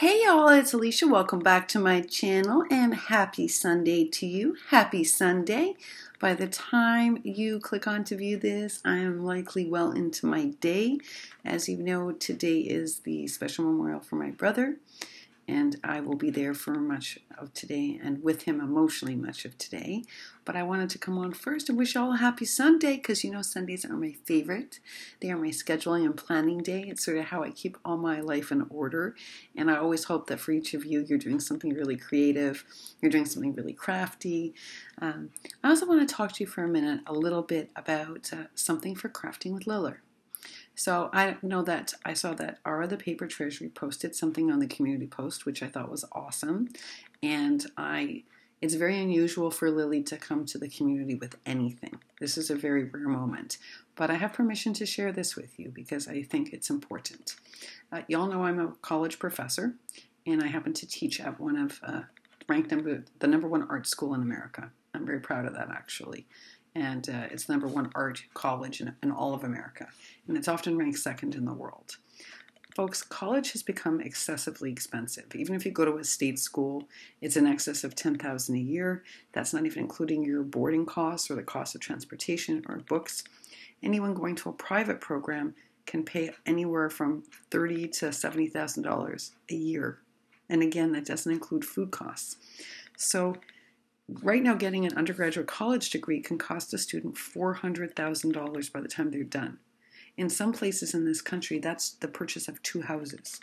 Hey y'all, it's Alicia. Welcome back to my channel and happy Sunday to you. Happy Sunday. By the time you click on to view this, I am likely well into my day. As you know, today is the special memorial for my brother, and I will be there for much of today and with him emotionally much of today. But I wanted to come on first and wish you all a happy Sunday because you know Sundays are my favorite. They are my scheduling and planning day. It's sort of how I keep all my life in order. And I always hope that for each of you, you're doing something really creative. You're doing something really crafty. I also want to talk to you for a minute a little bit about something for crafting with Liller. So I know that I saw that Ara the Paper Treasury posted something on the community post, which I thought was awesome. And it's very unusual for Lily to come to the community with anything. This is a very rare moment. But I have permission to share this with you because I think it's important. Y'all know I'm a college professor, and I happen to teach at one of ranked the number one art school in America. I'm very proud of that, actually. And it's the number one art college in all of America. And it's often ranked second in the world. Folks, college has become excessively expensive. Even if you go to a state school, it's in excess of $10,000 a year. That's not even including your boarding costs or the cost of transportation or books. Anyone going to a private program can pay anywhere from $30,000 to $70,000 a year. And again, that doesn't include food costs. So right now, getting an undergraduate college degree can cost a student $400,000 by the time they're done. In some places in this country, that's the purchase of 2 houses,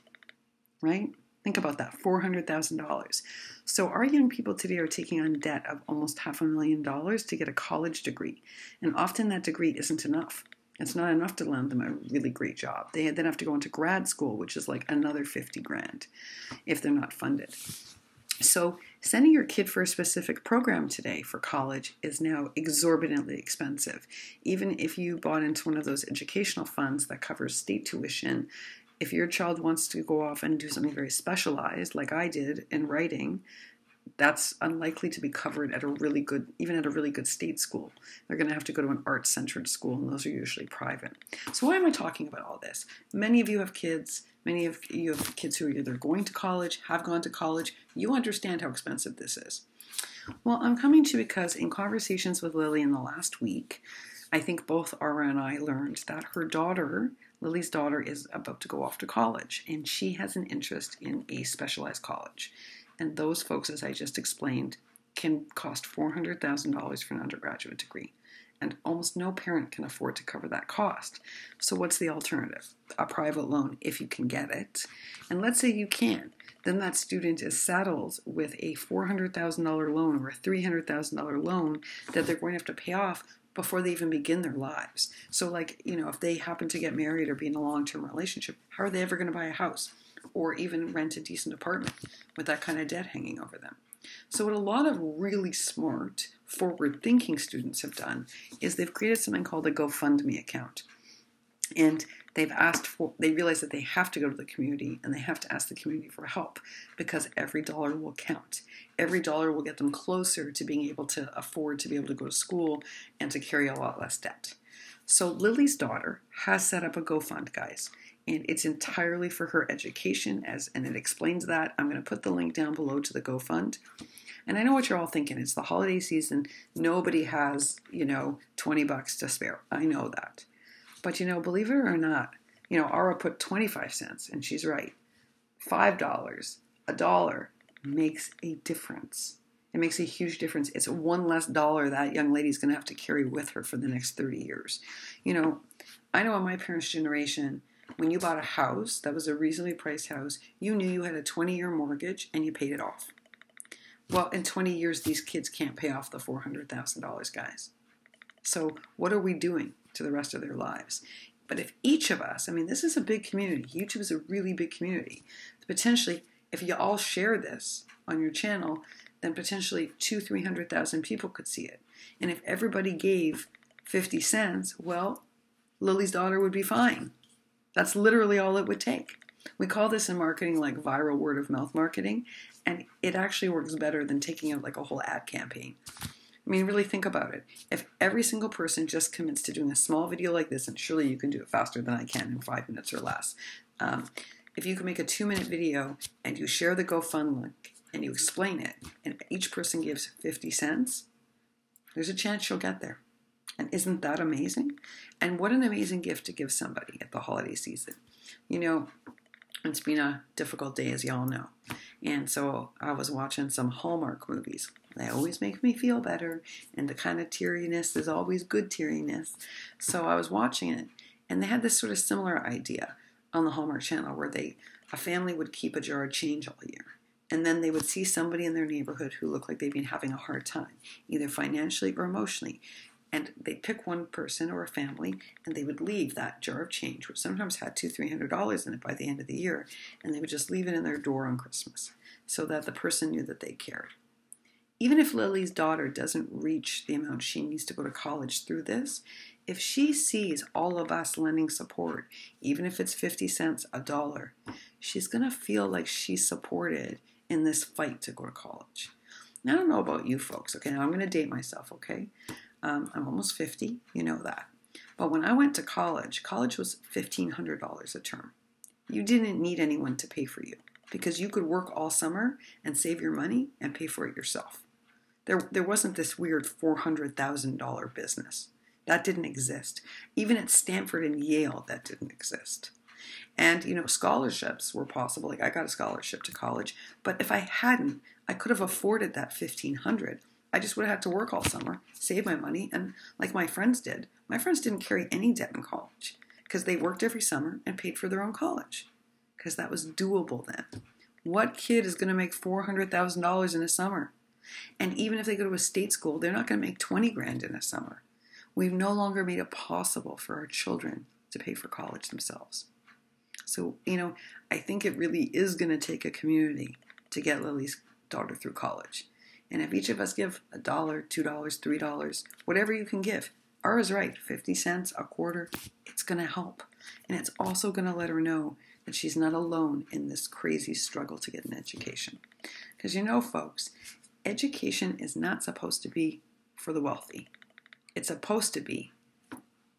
right? Think about that, $400,000. So our young people today are taking on debt of almost $500,000 to get a college degree. And often that degree isn't enough. It's not enough to land them a really great job. They then have to go into grad school, which is like another 50 grand if they're not funded. So sending your kid for a specific program today for college is now exorbitantly expensive. Even if you bought into one of those educational funds that covers state tuition, if your child wants to go off and do something very specialized, like I did in writing, that's unlikely to be covered at a really good, even at a really good state school. They're going to have to go to an art-centered school, and those are usually private. So why am I talking about all this? Many of you have kids. Many of you have kids who are either going to college, have gone to college. You understand how expensive this is. Well, I'm coming to you because in conversations with Lily in the last week, I think both Ara and I learned that her daughter, Lily's daughter, is about to go off to college, and she has an interest in a specialized college. And those folks, as I just explained, can cost $400,000 for an undergraduate degree. And almost no parent can afford to cover that cost. So what's the alternative? A private loan, if you can get it. And let's say you can. Then that student is saddled with a $400,000 loan or a $300,000 loan that they're going to have to pay off before they even begin their lives. So like, you know, if they happen to get married or be in a long-term relationship, how are they ever going to buy a house or even rent a decent apartment with that kind of debt hanging over them? So what a lot of really smart, forward-thinking students have done is they've created something called a GoFundMe account. And they realize that they have to go to the community and they have to ask the community for help because every dollar will count. Every dollar will get them closer to being able to afford to be able to go to school and to carry a lot less debt. So Lily's daughter has set up a GoFund, guys. And it's entirely for her education, and it explains that. I'm going to put the link down below to the GoFund. And I know what you're all thinking. It's the holiday season. Nobody has, $20 to spare. I know that. But, believe it or not, Ara put 25 cents, and she's right. $5, a dollar makes a difference. It makes a huge difference. It's one less dollar that young lady's going to have to carry with her for the next 30 years. I know in my parents' generation, when you bought a house that was a reasonably priced house, you knew you had a 20-year mortgage and you paid it off. Well, in 20 years, these kids can't pay off the $400,000, guys. So what are we doing to the rest of their lives? But if each of us, this is a big community. YouTube is a really big community. Potentially, if you all share this on your channel, then potentially 200,000-300,000 people could see it. And if everybody gave 50 cents, well, Lily's daughter would be fine. That's literally all it would take. We call this in marketing like viral word of mouth marketing, and it actually works better than taking out like a whole ad campaign. Really think about it. If every single person just commits to doing a small video like this, and surely you can do it faster than I can in 5 minutes or less, if you can make a 2-minute video and you share the GoFundMe link and you explain it, and each person gives 50 cents, there's a chance you'll get there. And isn't that amazing? And what an amazing gift to give somebody at the holiday season. You know, it's been a difficult day, as y'all know. And so I was watching some Hallmark movies. They always make me feel better. And the kind of teariness is always good teariness. So I was watching it. And they had this sort of similar idea on the Hallmark Channel where a family would keep a jar of change all year. And then they would see somebody in their neighborhood who looked like they'd been having a hard time, either financially or emotionally. And they'd pick one person or a family, and they would leave that jar of change, which sometimes had $200-300 in it by the end of the year, and they would just leave it in their door on Christmas so that the person knew that they cared. Even if Lily's daughter doesn't reach the amount she needs to go to college through this, if she sees all of us lending support, even if it's 50 cents, $1, she's going to feel like she's supported in this fight to go to college. Now, I don't know about you folks, okay? Now, I'm going to date myself, okay? I'm almost 50, you know that. But when I went to college was $1,500 a term. You didn't need anyone to pay for you because you could work all summer and save your money and pay for it yourself. There wasn't this weird $400,000 business. That didn't exist. Even at Stanford and Yale, that didn't exist. And, you know, scholarships were possible. Like I got a scholarship to college, but if I hadn't, I could have afforded that $1,500. I just would have had to work all summer, save my money, and like my friends did. My friends didn't carry any debt in college because they worked every summer and paid for their own college because that was doable then. What kid is going to make $400,000 in a summer? And even if they go to a state school, they're not going to make 20 grand in a summer. We've no longer made it possible for our children to pay for college themselves. So, you know, I think it really is going to take a community to get Lily's daughter through college. And if each of us give $1, $2, $3, whatever you can give, R is right, 50 cents, a quarter, it's going to help. And it's also going to let her know that she's not alone in this crazy struggle to get an education. Because you know, folks, education is not supposed to be for the wealthy. It's supposed to be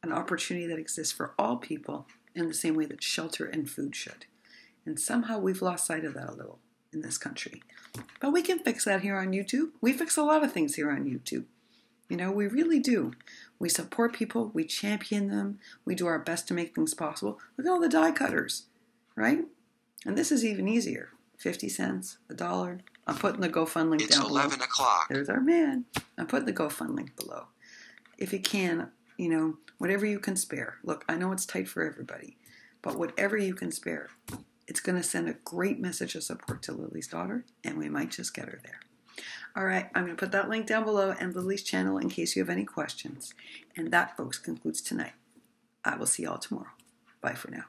an opportunity that exists for all people in the same way that shelter and food should. And somehow we've lost sight of that a little in this country. But we can fix that here on YouTube. We fix a lot of things here on YouTube. You know, we really do. We support people. We champion them. We do our best to make things possible. Look at all the die cutters, right? And this is even easier. 50 cents, $1. I'm putting the GoFundMe link down below. It's 11 o'clock. There's our man. I'm putting the GoFundMe link below. If you can, you know, whatever you can spare. Look, I know it's tight for everybody, but whatever you can spare, it's going to send a great message of support to Lily's daughter, and we might just get her there. All right, I'm going to put that link down below and Lily's channel in case you have any questions. And that, folks, concludes tonight. I will see y'all tomorrow. Bye for now.